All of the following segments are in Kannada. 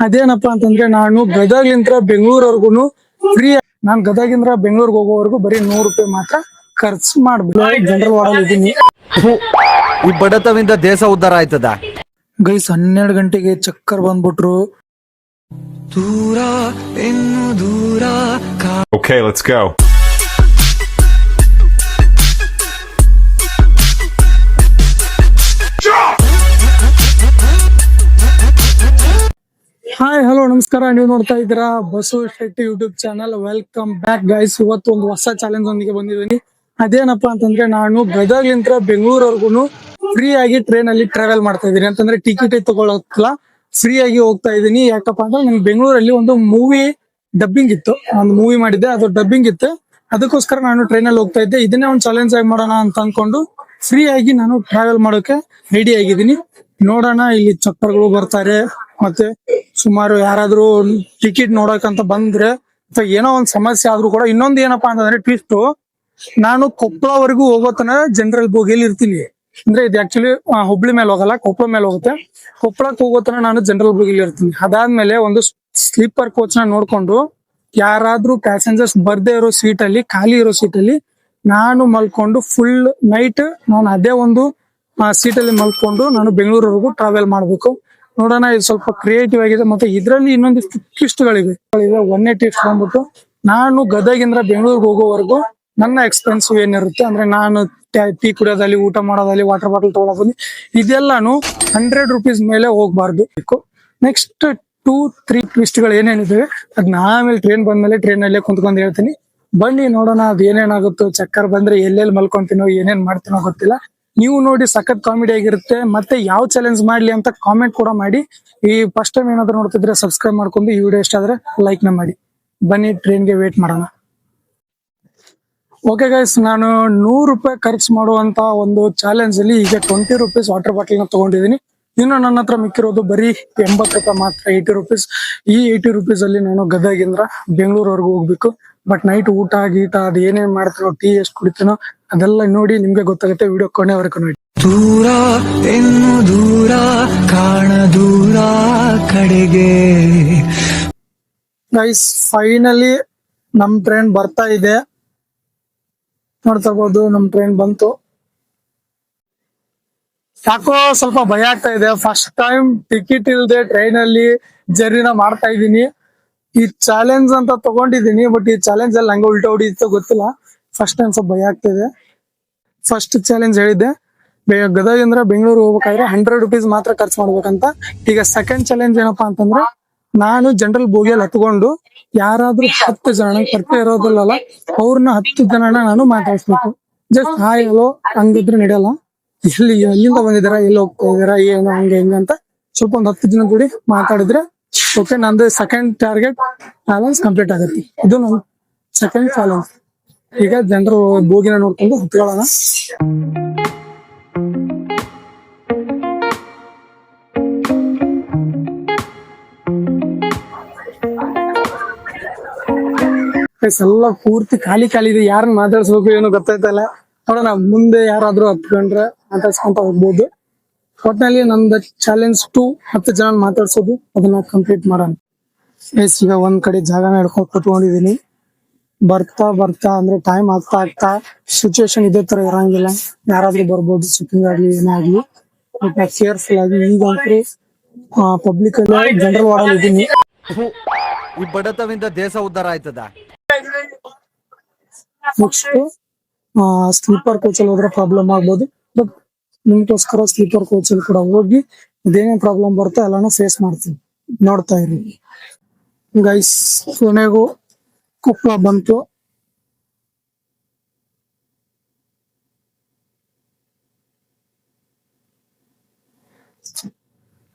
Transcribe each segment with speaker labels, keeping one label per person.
Speaker 1: ಅದೇನಪ್ಪಾ ಅಂತಂದ್ರೆ ನಾನು ಗದಗ್ಲಿಂತ್ರ ಬೆಂಗಳೂರವರೆಗೂ ಫ್ರೀ. ನಾನು ಗದಗಿಂದ್ರ ಬೆಂಗಳೂರಿಗೆ ಹೋಗೋವರೆಗೂ ಬರೀ 100 ರೂಪಾಯಿ ಮಾತ್ರ ಖರ್ಚು ಮಾಡ್ಬೇಕು. ಜನರಲ್ ವಾರ್ಡಲ್ಲಿ ಇದ್ದೀನಿ.
Speaker 2: ಈ ಬಡತವಿಂದ ದೇಶ ಉದ್ಧಾರ ಆಯ್ತದ.
Speaker 1: ಗೈಸ್ 12 ಗಂಟೆಗೆ ಚಕ್ಕರ್ ಬಂದ್ಬಿಟ್ರು.
Speaker 2: ದೂರ ಇನ್ನು ದೂರ.
Speaker 3: Okay, let's go.
Speaker 1: Hi hello ನಮಸ್ಕಾರ. ನೀವು ನೋಡ್ತಾ ಇದ್ದೀರಾ Basu Shetty YouTube channel. Welcome back guys. ಇವತ್ತು ಒಂದು ಹೊಸ ಚಾಲೆಂಜ್ ಒಂದಿಗೆ ಬಂದಿದ್ದೀನಿ. ಅದೇನಪ್ಪಾ ಅಂತಂದ್ರೆ ನಾನು ಗದಗ್ಲಿಂತ್ರ ಬೆಂಗಳೂರವರೆಗೂ ಫ್ರೀ ಆಗಿ ಟ್ರೈನ್ ಅಲ್ಲಿ ಟ್ರಾವೆಲ್ ಮಾಡ್ತಾ ಇದ್ದೀನಿ. ಅಂತಂದ್ರೆ ಟಿಕೆಟ್ ತಗೊಳಕ್ಕಿಲ್ಲ, ಫ್ರೀ ಆಗಿ ಹೋಗ್ತಾ ಇದ್ದೀನಿ. ಯಾಕಪ್ಪ ಅಂದ್ರೆ ನನ್ ಬೆಂಗಳೂರಲ್ಲಿ ಒಂದು ಮೂವಿ ಡಬ್ಬಿಂಗ್ ಇತ್ತು, ಒಂದು ಮೂವಿ ಮಾಡಿದ್ದೆ, ಅದು ಡಬ್ಬಿಂಗ್ ಇತ್ತು. ಅದಕ್ಕೋಸ್ಕರ ನಾನು ಟ್ರೈನ್ ಅಲ್ಲಿ ಹೋಗ್ತಾ ಇದ್ದೆ. ಇದನ್ನೇ ಒಂದು ಚಾಲೆಂಜ್ ಆಗಿ ಮಾಡೋಣ ಅಂತ ಅನ್ಕೊಂಡು ಫ್ರೀ ಆಗಿ ನಾನು ಟ್ರಾವೆಲ್ ಮಾಡೋಕೆ ರೆಡಿ ಆಗಿದ್ದೀನಿ. ನೋಡೋಣ, ಇಲ್ಲಿ ಚಕ್ಕರ್ಗಳು ಬರ್ತಾರೆ, ಮತ್ತೆ ಸುಮಾರು ಯಾರಾದ್ರೂ ಟಿಕೆಟ್ ನೋಡಕಂತ ಬಂದ್ರೆ ಅಥವಾ ಏನೋ ಒಂದ್ ಸಮಸ್ಯೆ ಆದ್ರೂ ಕೂಡ. ಇನ್ನೊಂದು ಏನಪ್ಪಾ ಅಂತಂದ್ರೆ ಟ್ವಿಸ್ಟ್, ನಾನು ಕೊಪ್ಪಳವರೆಗೂ ಹೋಗೋ ತನ ಜನರಲ್ ಬೋಗಿಯಲ್ಲಿ ಇರ್ತೀನಿ. ಅಂದ್ರೆ ಇದು ಆಕ್ಚುಲಿ ಹುಬ್ಳಿ ಮೇಲೆ ಹೋಗಲ್ಲ, ಕೊಪ್ಪಳ ಮೇಲೆ ಹೋಗುತ್ತೆ. ಕೊಪ್ಪಳಕ್ಕೆ ಹೋಗೋ ತನ ನಾನು ಜನರಲ್ ಬೋಗಿಯಲ್ಲಿ ಇರ್ತೀನಿ. ಅದಾದ್ಮೇಲೆ ಒಂದು ಸ್ಲೀಪರ್ ಕೋಚ್ ನ ನೋಡ್ಕೊಂಡು ಯಾರಾದ್ರೂ ಪ್ಯಾಸೆಂಜರ್ಸ್ ಬರ್ದೇ ಇರೋ ಸೀಟ್ ಅಲ್ಲಿ, ಖಾಲಿ ಇರೋ ಸೀಟ್ ಅಲ್ಲಿ ನಾನು ಮಲ್ಕೊಂಡು ಫುಲ್ ನೈಟ್ ನಾನು ಅದೇ ಒಂದು ಸೀಟಲ್ಲಿ ಮಲ್ಕೊಂಡು ನಾನು ಬೆಂಗಳೂರವರೆಗೂ ಟ್ರಾವೆಲ್ ಮಾಡ್ಬೇಕು. ನೋಡೋಣ, ಇದು ಸ್ವಲ್ಪ ಕ್ರಿಯೇಟಿವ್ ಆಗಿದೆ. ಮತ್ತೆ ಇದರಲ್ಲಿ ಇನ್ನೊಂದಿಷ್ಟು ಟ್ವಿಸ್ಟ್ಗಳಿವೆ. ಒಂದೇ ಟ್ವಿಸ್ಟ್ ಬಂದ್ಬಿಟ್ಟು, ನಾನು ಗದಗಿಂದ ಬೆಂಗಳೂರಿಗೆ ಹೋಗೋವರೆಗೂ ನನ್ನ ಎಕ್ಸ್ಪೆನ್ಸಿವ್ ಏನಿರುತ್ತೆ ಅಂದ್ರೆ ನಾನು ಟೀ ಕುಡಿಯೋದಲ್ಲಿ, ಊಟ ಮಾಡೋದಲ್ಲಿ, ವಾಟರ್ ಬಾಟಲ್ ತಗೊಳೋದಲ್ಲಿ, ಇದೆಲ್ಲಾನು 100 ರೂಪೀಸ್ ಮೇಲೆ ಹೋಗ್ಬಾರ್ದು. ನೆಕ್ಸ್ಟ್ 2-3 ಟ್ವಿಸ್ಟ್ಗಳು ಏನೇನಿದೆ ಅದನ್ನ ಆಮೇಲೆ ಟ್ರೈನ್ ಬಂದ್ಮೇಲೆ ಟ್ರೈನ್ ಅಲ್ಲೇ ಕುಂತ್ಕೊಂಡು ಹೇಳ್ತೀನಿ. ಬನ್ನಿ ನೋಡೋಣ ಅದು ಏನೇನಾಗುತ್ತೋ. ಚಕ್ಕರ್ ಬಂದ್ರೆ ಎಲ್ಲೆಲ್ಲಿ ಮಲ್ಕೊಂತೀನೋ, ಏನೇನ್ ಮಾಡ್ತೀನೋ ಗೊತ್ತಿಲ್ಲ. ನೀವು ನೋಡಿ, ಸಖತ್ ಕಾಮಿಡಿ ಆಗಿರುತ್ತೆ. ಮತ್ತೆ ಯಾವ ಚಾಲೆಂಜ್ ಮಾಡ್ಲಿ ಅಂತ ಕಾಮೆಂಟ್ ಕೂಡ ಮಾಡಿ. ಈ ಫಸ್ಟ್ ಟೈಮ್ ಏನಾದ್ರು ನೋಡ್ತಿದ್ರೆ ಸಬ್ಸ್ಕ್ರೈಬ್ ಮಾಡ್ಕೊಂಡು, ಈ ವಿಡಿಯೋ ಇಷ್ಟ ಆದ್ರೆ ಲೈಕ್ ನ ಮಾಡಿ. ಬನ್ನಿ ಟ್ರೈನ್ಗೆ ವೇಟ್ ಮಾಡೋಣ. ಓಕೆ ಗೈಸ್, ನಾನು 100 ರೂಪಾಯಿ ಖರ್ಚು ಮಾಡುವಂತ ಒಂದು ಚಾಲೆಂಜ್ ಅಲ್ಲಿ ಈಗ 20 ರೂಪೀಸ್ ವಾಟರ್ ಬಾಟಲ್ ನ ತಗೊಂಡಿದ್ದೀನಿ. ಇನ್ನು ನನ್ನ ಹತ್ರ ಮಿಕ್ಕಿರೋದು ಬರೀ 80 ರೂಪಾಯಿ ಮಾತ್ರ, 80 ರೂಪೀಸ್. ಈ 80 ರೂಪೀಸ್ ಅಲ್ಲಿ ನಾನು ಗದಗಿಂದ ಬೆಂಗಳೂರವರೆಗೂ ಹೋಗ್ಬೇಕು. ಬಟ್ ನೈಟ್ ಊಟ ಗೀಟ ಅದು ಏನೇನ್ ಮಾಡ್ತೀನೋ, ಟೀ ಎಷ್ಟು ಕುಡಿತೀನೋ ಅದೆಲ್ಲ ನೋಡಿ ನಿಮ್ಗೆ ಗೊತ್ತಾಗುತ್ತೆ. ವಿಡಿಯೋ ಕೊನೆವರೆಗೂ ನೋಡಿ.
Speaker 2: ದೂರ ಇನ್ನು ದೂರ ಕಾಣ, ದೂರ ಕಡೆಗೆ.
Speaker 1: ಗೈಸ್ ಫೈನಲಿ ನಮ್ ಟ್ರೈನ್ ಬರ್ತಾ ಇದೆ. ನೋಡ್ತಾ ಇರ್ಬೋದು, ನಮ್ ಟ್ರೈನ್ ಬಂತು. ಯಾಕೋ ಸ್ವಲ್ಪ ಭಯ ಆಗ್ತಾ ಇದೆ. ಫಸ್ಟ್ ಟೈಮ್ ಟಿಕೆಟ್ ಇಲ್ದೆ ಟ್ರೈನ್ ಅಲ್ಲಿ ಜರ್ನಿನ ಮಾಡ್ತಾ ಇದ್ದೀನಿ. ಈ ಚಾಲೆಂಜ್ ಅಂತ ತಗೊಂಡಿದ್ದೀನಿ, ಬಟ್ ಈ ಚಾಲೆಂಜ್ ಅಲ್ಲಿ ನಂಗೆ ಉಲ್ಟಾ ಹೊಡಿಯುತ್ತೋ ಗೊತ್ತಿಲ್ಲ. ಫಸ್ಟ್ ಟೈಮ್ ಸ್ವಲ್ಪ ಭಯ ಆಗ್ತಿದೆ. ಫಸ್ಟ್ ಚಾಲೆಂಜ್ ಹೇಳಿದ್ದೆ, ಗದಗಿಂದ ಬೆಂಗಳೂರು ಹೋಗ್ಬೇಕಾದ್ರೆ 100 ರೂಪೀಸ್ ಮಾತ್ರ ಖರ್ಚು ಮಾಡ್ಬೇಕಂತ. ಈಗ ಸೆಕೆಂಡ್ ಚಾಲೆಂಜ್ ಏನಪ್ಪಾ ಅಂತಂದ್ರೆ, ನಾನು ಜನರಲ್ ಬೋಗಿಯಲ್ಲಿ ಹತ್ಕೊಂಡು ಯಾರಾದ್ರೂ 10 ಜನ, ನಂಗೆ ಪರಿಚಯ ಇರೋದಿಲ್ಲ, ಅವ್ರನ್ನ 10 ಜನನ ನಾನು ಮಾತಾಡ್ಸ್ಬೇಕು. ಜಸ್ಟ್ ಹಾಯ್ ಹಲೋ ಹಂಗಿದ್ರೆ ನಡೆಯಲ್ಲ. ಎಲ್ಲಿಂದ ಬಂದಿದಾರ, ಎಲ್ಲಿ ಹೋಗ್ತಾ ಇದಾರ, ಏನು ಹಂಗೆ ಹಿಂಗೆ ಅಂತ ಸ್ವಲ್ಪ ಒಂದು 10 ಜನ ಕೂಡಿ ಮಾತಾಡಿದ್ರೆ ಓಕೆ, ನಂದು ಸೆಕೆಂಡ್ ಟಾರ್ಗೆಟ್ ಚಾಲೆಂಜ್ ಕಂಪ್ಲೀಟ್ ಆಗುತ್ತೆ. ಇದು ನನ್ನ ಸೆಕೆಂಡ್ ಚಾಲೆಂಜ್. ಈಗ ಜನರು ಬೋಗಿನ ನೋಡ್ಕೊಂಡು ಹತ್ಕೊಳ್ಳೋಣ. ಎಲ್ಲ ಪೂರ್ತಿ ಖಾಲಿ ಇದೆ. ಯಾರನ್ನ ಮಾತಾಡ್ಸ್ಬೇಕು ಏನೋ ಗೊತ್ತಾಯ್ತಲ್ಲ. ನೋಡೋಣ, ಮುಂದೆ ಯಾರಾದ್ರೂ ಹತ್ಕೊಂಡ್ರೆ ಮಾತಾಡ್ಸ್ಕೊಂತ ಹೋಗ್ಬೋದು. ಒಟ್ನಲ್ಲಿ ನಂದು ಚಾಲೆಂಜ್ 10 ಜನ ಮಾತಾಡ್ಸೋದು, ಅದನ್ನ ಕಂಪ್ಲೀಟ್ ಮಾಡೋಣ. ಈಗ ಒಂದ್ ಕಡೆ ಜಾಗ ಹಿಡ್ಕೊಂಡು ಕೂತ್ಕೊಂಡಿದೀನಿ. ಬರ್ತಾ ಅಂದ್ರೆ ಟೈಮ್ ಆಗ್ತಾ ಸಿಚುವೇಶನ್ ಇದೇ ತರ ಇರಂಗಿಲ್ಲ. ಯಾರಾದ್ರೂ ಬರ್ಬೋದು, ಸಿಟ್ಟಿಂಗ್ ಆಗ್ಲಿ ಏನೇ ಆಗ್ಲಿ. ಕೇರ್ಫುಲ್ ಆಗಿ. ಈಗಂತೂ ಪಬ್ಲಿಕ್ ಅಲ್ಲಿ ಜನರಲ್ ವಾರ್ಡಲ್ಲಿ ಇದ್ದೀನಿ.
Speaker 2: ಈ ಬಡತವಿಂದ ದೇಶ ಉದ್ಧಾರ ಆಯ್ತದ.
Speaker 1: ನೆಕ್ಸ್ಟ್ ಸ್ಲೀಪರ್ ಕೋಚ್ ಅಲ್ಲಿ ಹೋದ್ರೆ ಪ್ರಾಬ್ಲಮ್ ಆಗ್ಬೋದು. ಬಟ್ ನಿಮ್ಗೋಸ್ಕರ ಸ್ಲೀಪರ್ ಕೋಚ್ ಅಲ್ಲಿ ಕೂಡ ಹೋಗಿ ಇದೇನೇನ್ ಪ್ರಾಬ್ಲಮ್ ಬರುತ್ತೆ ಎಲ್ಲಾನು ಫೇಸ್ ಮಾಡ್ತೀನಿ. ನೋಡ್ತಾ ಇರಿ ಗೈಸ್. ಕೊನೆಗೂ ಕೊಪ್ಪಳ ಬಂತು.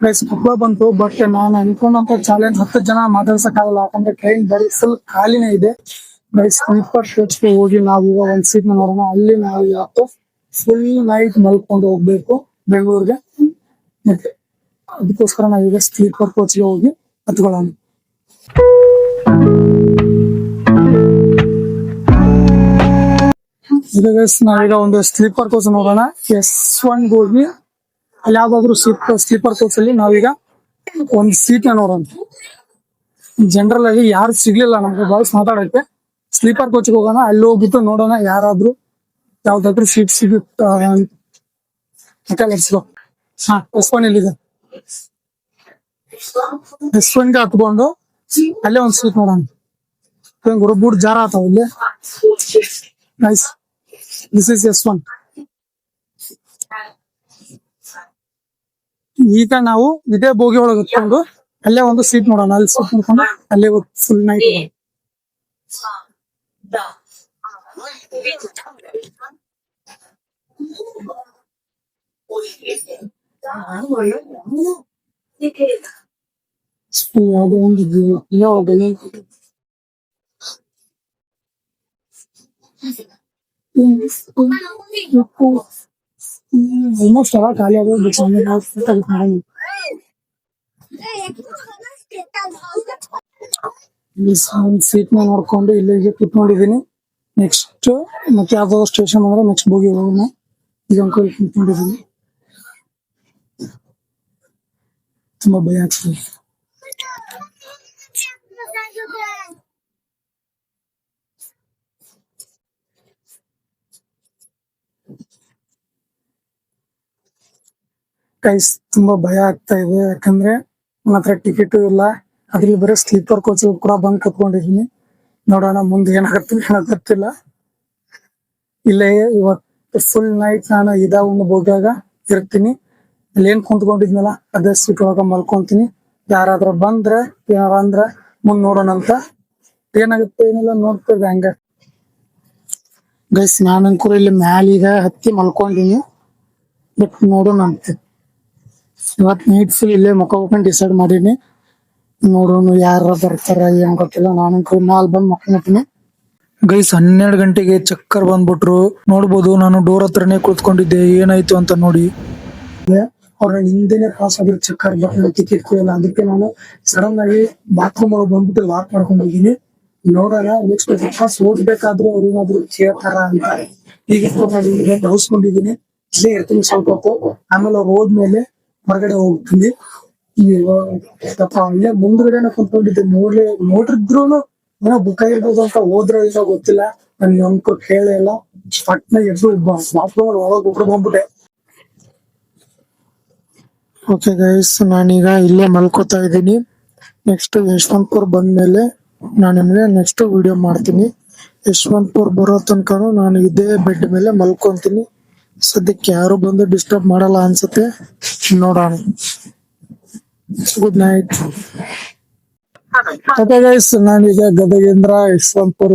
Speaker 1: ಗೈಸ್ ಕೊಪ್ಪಳ ಬಂತು. ಬಟ್ ನಾನು ಅನ್ಕೊಂಡಂತ ಚಾಲೆಂಜ್ 10 ಜನ ಮಾತಾಡ್ಸಕ್ಕಾಗಲ್ಲ, ಯಾಕಂದ್ರೆ ಟ್ರೈನ್ ಬರೀ ಫುಲ್ ಖಾಲಿನೇ ಇದೆ. ಗೈಸ್ ಸ್ಲೀಪರ್ ಕೋಚ್ಗೆ ಹೋಗಿ ನಾವು ಈಗ ಒಂದ್ ಸೀಟ್ ನೋಡೋಣ. ಅಲ್ಲಿ ನಾವು ಇವತ್ತು ಫುಲ್ ನೈಟ್ ಮಲ್ಕೊಂಡು ಹೋಗ್ಬೇಕು ಬೆಂಗಳೂರಿಗೆ. ಮತ್ತೆ ಅದಕ್ಕೋಸ್ಕರ ನಾವೀಗ ಸ್ಲೀಪರ್ ಕೋಚ್ಗೆ ಹೋಗಿ ಹತ್ಕೊಳ್ಳೋಣ. ನಾವೀಗ ಒಂದು ಸ್ಲೀಪರ್ ಕೋಚ್ ನೋಡೋಣ. S1 ಹೋಗಿ ಅಲ್ಲಿ ಯಾವ್ದಾದ್ರು ಸ್ಲೀಪರ್ ಕೋಚ್ ಅಲ್ಲಿ ನಾವೀಗ ಒಂದ್ ಸೀಟ್ ನೋಡೋಣ. ಜನರಲ್ ಆಗಿ ಯಾರು ಸಿಗ್ಲಿಲ್ಲ ನಮ್ಗೆ ಬಾಯ್ಸ್ ಮಾತಾಡಕ್ಕೆ, ಸ್ಲೀಪರ್ ಕೋಚ್ಗೆ ಹೋಗೋಣ. ಅಲ್ಲಿ ಹೋಗ್ಬಿಟ್ಟು ನೋಡೋಣ ಯಾರಾದ್ರೂ ಯಾವ್ದಾದ್ರು ಸೀಟ್ ಸಿಗುತ್ತಾ ಅಂತ. Let's go. ಹಾ, S1 ಇಲ್ಲಿದೆ. S1 ಗೆ ಹತ್ಕೊಂಡು ಅಲ್ಲೇ ಒಂದ್ ಸೀಟ್ ನೋಡೋಣ. ಬೂಟ್ ಜಾರ ಆತಾವ ಇಲ್ಲಿ. ನೈಸ್. This is S1. ಈಗ ನಾವು ಇದೇ ಬೋಗಿ ಒಳಗೆ ಹತ್ಕೊಂಡು ಅಲ್ಲೇ ಒಂದು ಸೀಟ್ ನೋಡೋಣ. ಅಲ್ಲಿ ಸೀಟ್ ನೋಡ್ಕೊಂಡು ಅಲ್ಲೇ ಫುಲ್ ನೈಟ್ ಯಾವುದೋ ಒಂದು ಆಲ್ಮೋಸ್ಟ್ ಎಲ್ಲ ಖಾಲಿ ಆಗೋದು. ಸೀಟ್ ನೋಡ್ಕೊಂಡು ಇಲ್ಲಿಗೆ ಕುತ್ಕೊಂಡಿದೀನಿ. ನೆಕ್ಸ್ಟ್ ಮತ್ತೆ ಯಾವ್ದಾದ್ರು ಸ್ಟೇಷನ್ ಅಂದ್ರೆ ನೆಕ್ಸ್ಟ್ ಬೋಗಿ ಹೋಗೋಣ. ಈಗ ಅಂಕಲ್ ಕುತ್ಕೊಂಡಿದೀನಿ. ತುಂಬಾ ಭಯ ಆಗ್ತದೆ. ಗೈಸ್ ತುಂಬಾ ಭಯ ಆಗ್ತಾ ಇದೆ, ಯಾಕಂದ್ರೆ ನನ್ನ ಹತ್ರ ಟಿಕೆಟ್ ಇಲ್ಲ. ಅದ್ರಲ್ಲಿ ಬರೀ ಸ್ಲೀಪರ್ ಕೋಚ್ ಕೂಡ ಬಂದ್ ಕುತ್ಕೊಂಡಿದೀನಿ. ನೋಡೋಣ ಮುಂದೆ ಏನಾಗುತ್ತೆ ಗೊತ್ತಿಲ್ಲ. ಇಲ್ಲೇ ಇವತ್ತು ಫುಲ್ ನೈಟ್ ನಾನು ಇದ ಒಂದು ಬೋಗಿಯಾಗ ಇರ್ತೀನಿ. ಅಲ್ಲಿ ಏನ್ ಕುಂತ್ಕೊಂಡಿದ್ನಲ್ಲ ಅದೇ ಸೀಟ್ ಒಳಗ ಮಲ್ಕೊಂತೀನಿ. ಯಾರಾದ್ರೂ ಬಂದ್ರೆ ಯಾರಂದ್ರ ಮುಂದ್ ನೋಡೋಣ ಅಂತ. ಏನಾಗುತ್ತೆ ಏನಿಲ್ಲ ನೋಡ್ತೇವೆ ಹಂಗ. ಗೈಸ್ ನಾನಂಕೂ ಇಲ್ಲಿ ಮ್ಯಾಲಿಗ ಹತ್ತಿ ಮಲ್ಕೊಂಡಿನಿ. ಬಟ್ ನೋಡೋಣ ಅಂತ. ಇವತ್ ನೈಟ್ ಫುಲ್ ಇಲ್ಲೇ ಮಕ್ಕೋಬೇಕಂತ ಡಿಸೈಡ್ ಮಾಡೀನಿ. ನೋಡೋಣ ಯಾರ ಬರ್ತಾರ ಏನ್ ಗೊತ್ತಿಲ್ಲ. ನಾನಂಕೂ ಮ್ಯಾಲ್ ಬಂದ್ ಮಕ್ಕೊಂತೀನಿ. ಗೈಸ್ 12 ಗಂಟೆಗೆ ಚಕ್ಕರ್ ಬಂದ್ಬಿಟ್ರು. ನೋಡ್ಬೋದು, ನಾನು ಡೋರ್ ಹತ್ರನೇ ಕುತ್ಕೊಂಡಿದ್ದೆ. ಏನಾಯ್ತು ಅಂತ ನೋಡಿ, ಅವ್ರ ಹಿಂದೆನೆ ಪಾಸ್ ಆದ್ರೆ ಚಕ್ಕರ್ ಬರ್ತದೆ, ಟಿಕೆಟ್ ಇಲ್ಲ. ಅದಕ್ಕೆ ನಾನು ಸಡನ್ ಆಗಿ ಬಾತ್ರೂಮ್ ಒಳಗೆ ಬಂದ್ಬಿಟ್ಟು ಲಾಕ್ ಮಾಡ್ಕೊಂಡು ಹೋಗಿನಿ. ನೋಡೋಣ ನೆಕ್ಸ್ಟ್ ಪಾಸ್ ಓದ್ಬೇಕಾದ್ರೆ ಅವ್ರು ಏನಾದ್ರು ಕೇಳ್ತಾರ ಅಂತ. ಈಗ ಹೌಸ್ಕೊಂಡಿದೀನಿ, ಇಲ್ಲೇ ಇರ್ತೀನಿ ಸ್ವಲ್ಪ ಹೊತ್ತು. ಆಮೇಲೆ ಅವ್ರು ಹೋದ್ಮೇಲೆ ಹೊರಗಡೆ ಹೋಗ್ತೀನಿ. ಇಲ್ಲೇ ಮುಂದ್ಗಡೆನ ಕುಂತ್ಕೊಂಡಿದ್ದೆ. ನೋಡಿದ್ರುನು ಏನೋ ಬುಕ್ ಆಗಿರ್ಬೋದು ಅಂತ. ಹೋದ್ರೆ ಏನೋ ಗೊತ್ತಿಲ್ಲ, ನನ್ ಅಂಕ ಕೇಳೇ ಇಲ್ಲ. ಪಟ್ನ ಎದ್ದು ಬಾತ್ರೂಮ್ ಒಳಗೆ ಒಬ್ರು ಬಂದ್ಬಿಟ್ಟೆ. ಓಕೆ ಗೈಸ್, ನಾನೀಗ ಇಲ್ಲೇ ಮಲ್ಕೋತಾ ಇದ್ದೀನಿ. ನೆಕ್ಸ್ಟ್ ಯಶವಂತಪುರ್ ಬಂದ್ಮೇಲೆ ನಾನು ನಿಮ್ಗೆ ನೆಕ್ಸ್ಟ್ ವಿಡಿಯೋ ಮಾಡ್ತೀನಿ. ಯಶವಂತಪುರ್ ಬರೋ ತನಕ ನಾನು ಇದೇ ಬೆಡ್ ಮೇಲೆ ಮಲ್ಕೊಂತೀನಿ. ಸದ್ಯಕ್ಕೆ ಯಾರು ಬಂದು ಡಿಸ್ಟರ್ಬ್ ಮಾಡಲ್ಲ ಅನ್ಸುತ್ತೆ. ನೋಡೋಣ. Good night. ಓಕೆ ಗೈಸ್, ನಾನೀಗ ಗದಗಿಂದ ಯಶವಂತಪುರ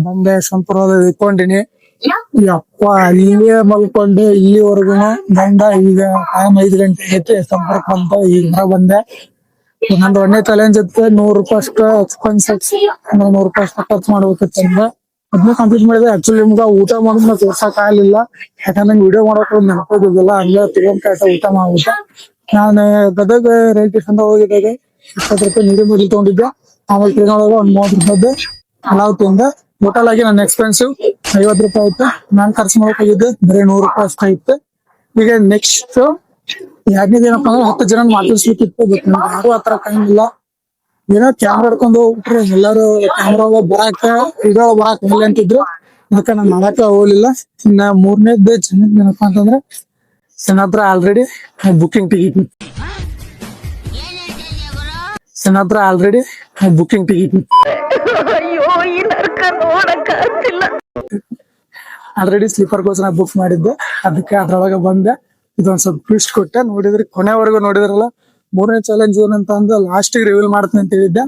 Speaker 1: ಬಂದೆ. ಯಶವಂತಪುರ ಇಟ್ಕೊಂಡಿನಿ. ಯಪ್ಪ, ಅಲ್ಲಿಯೇ ಮಲ್ಕೊಂಡೆ ಇಲ್ಲಿವರೆಗೂ ಬಂದ. ಈಗ ಟೈಮ್ 5 ಗಂಟೆ ಐತೆ. ಸಂಪರ್ಕ ಬಂತ, ಈಗ ಬಂದೆ. ನಂದು ಒಂದೇ ಚಾಲೆಂಜ್ ಇತ್ತು, 100 ರೂಪಾಯಿ ಅಷ್ಟ ಎಕ್ಸ್ಪೆನ್ಸಸ್, 100 ರೂಪಾಯಿ ಅಷ್ಟ ಖರ್ಚು ಮಾಡ್ಬೇಕಿತ್ತಂದ. ಅದನ್ನ ಕಂಪ್ಲೀಟ್ ಮಾಡಿದೆ. ಆಕ್ಚುಲಿ ನಿಮ್ಗ ಊಟ ಮಾಡೋದ್ ತೋರ್ಸಕ್ ಆಗ್ಲಿಲ್ಲ, ಯಾಕಂದ್ರೆ ವಿಡಿಯೋ ಮಾಡಕ್ ನೆನಪಿಲ್ಲ. ಹಂಗ ತಗೊಂಡ್ ಊಟ ಮಾಡ್ಬಿಟ್ಟೆ. ನಾನು ಗದಗ ರೈಲ್ವೆ ಸ್ಟೇಷನ್ ಹೋಗಿದ್ದಾಗ 20 ರೂಪಾಯಿ ನೀಡಿ ಮುಡಿ ತಗೊಂಡಿದ್ದೆ. ಆಮೇಲೆ ಟ್ರೈನ್ ಒಳಗೆ ಒಂದ್ 30 ರೂಪಾಯಿ ಪಲಾವ್ ತಿಂದೆ. ಟೋಟಲ್ ಆಗಿ ನನ್ನ ಎಕ್ಸ್ಪೆನ್ಸಿವ್ 50 ರೂಪಾಯಿ ಇತ್ತು. ನಾನ್ ಖರ್ಚು ಮಾಡಬೇಕಾಗಿದ್ದು ಬರೀ 100 ರೂಪಾಯಿ ಅಷ್ಟ ಇತ್ತು. ಈಗ ನೆಕ್ಸ್ಟ್ ಎರಡನೇದು ಏನಪ್ಪಾ ಅಂದ್ರೆ 10 ಜನ ಮಾತಾಡ್ಸ್ಬೇಕಿತ್ತು. ಯಾರು ಆತರ ಟೈಮ್ ಇಲ್ಲ. ಏನೋ ಕ್ಯಾಮ್ರಾ ಹಿಡ್ಕೊಂಡು ಹೋಗ್ಬಿಟ್ರೆ ಎಲ್ಲಾರು ಕ್ಯಾಮ್ರಾ ಬರಾಕ ಇದ್ರೊಳಗ ಬರಾಕ್ ಇಲ್ಲ ಅಂತಿದ್ರು. ಅದಕ್ಕೆ ನಾನು ಮಾಡಾಕ ಹೋಗ್ಲಿಲ್ಲ. ಇನ್ನ 3ನೇದ್ ಏನಪ್ಪಾ ಅಂತಂದ್ರೆ ನನ್ನ ಹತ್ರ already booking ticket already sleeper coach ನ ಬುಕ್ ಮಾಡಿದ್ದೆ. ಅದಕ್ಕೆ ಅದ್ರೊಳಗೆ ಬಂದೆ. ಇದೊಂದ್ ಸ್ವಲ್ಪ ಟ್ವಿಸ್ಟ್ ಕೊಟ್ಟೆ. ನೋಡಿದ್ರಿ, ಕೊನೆವರೆಗೂ ನೋಡಿದ್ರಲ್ಲ. 3ನೇ ಚಾಲೆಂಜ್ ಏನಂತ ಅಂದ ಲಾಸ್ಟ್ ರಿವೀಲ್ ಮಾಡ್ತೀನಿ ಅಂತ ಹೇಳಿದ್ದೆ.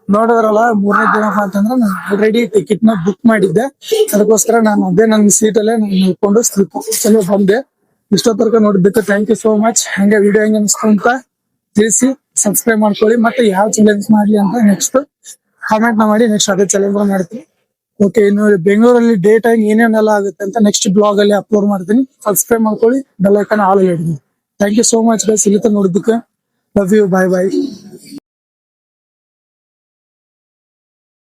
Speaker 1: ನೋಡಿದ್ರಲ್ಲ, 3ನೇದ್ ಏನಪ್ಪಾ ಅಂತಂದ್ರೆ ನಾನು ಆಲ್ರೆಡಿ ಟಿಕೆಟ್ ನ ಬುಕ್ ಮಾಡಿದ್ದೆ. ಅದಕ್ಕೋಸ್ಕರ ನಾನು ಅದೇ ನನ್ನ ಸೀಟ್ ಅಲ್ಲೇ ನೋಡ್ಕೊಂಡು ಸ್ಲೀಪರ್ ಕೋಚ್ ಅಲ್ಲೇ ಬಂದೆ. ಇಷ್ಟೊತ್ತರ್ಗ ನೋಡಿದ್ದಕ್ಕೆ ಥ್ಯಾಂಕ್ ಯು ಸೋ ಮಚ್. ಹಂಗೆ ವಿಡಿಯೋ ಹೆಂಗ ಅನಿಸ್ತು ಅಂತ ತಿಳಿಸಿ, ಸಬ್ಸ್ಕ್ರೈಬ್ ಮಾಡ್ಕೊಳ್ಳಿ. ಮತ್ತೆ ಯಾವ ಚಾಲೆಂಜ್ ಮಾಡ್ಲಿ ಅಂತ ನೆಕ್ಸ್ಟ್ ಕಾಮೆಂಟ್ ಮಾಡಿ ನೆಕ್ಸ್ಟ್ ಅದೇ ಚಾಲೆಂಜ್ ಮಾಡ್ತೀನಿ. ಓಕೆ, ಇನ್ನು ಬೆಂಗಳೂರಲ್ಲಿ ಡೇ ಟೈಮ್ ಏನೇನೆಲ್ಲ ಆಗುತ್ತೆ ಅಂತ ನೆಕ್ಸ್ಟ್ ಬ್ಲಾಗ್ ಅಲ್ಲಿ ಅಪ್ಲೋಡ್ ಮಾಡ್ತೀನಿ. ಸಬ್ಸ್ಕ್ರೈಬ್ ಮಾಡ್ಕೊಳ್ಳಿ, ಬೆಲ್ ಐಕಾನ್ ಆಲ್ ಹಿಡಿದೀನಿ. Thank you so much guys, ಇಲ್ಲಿ ತನಕ ನೋಡಿದ್ದಕ್ಕೆ. Love you, bye bye.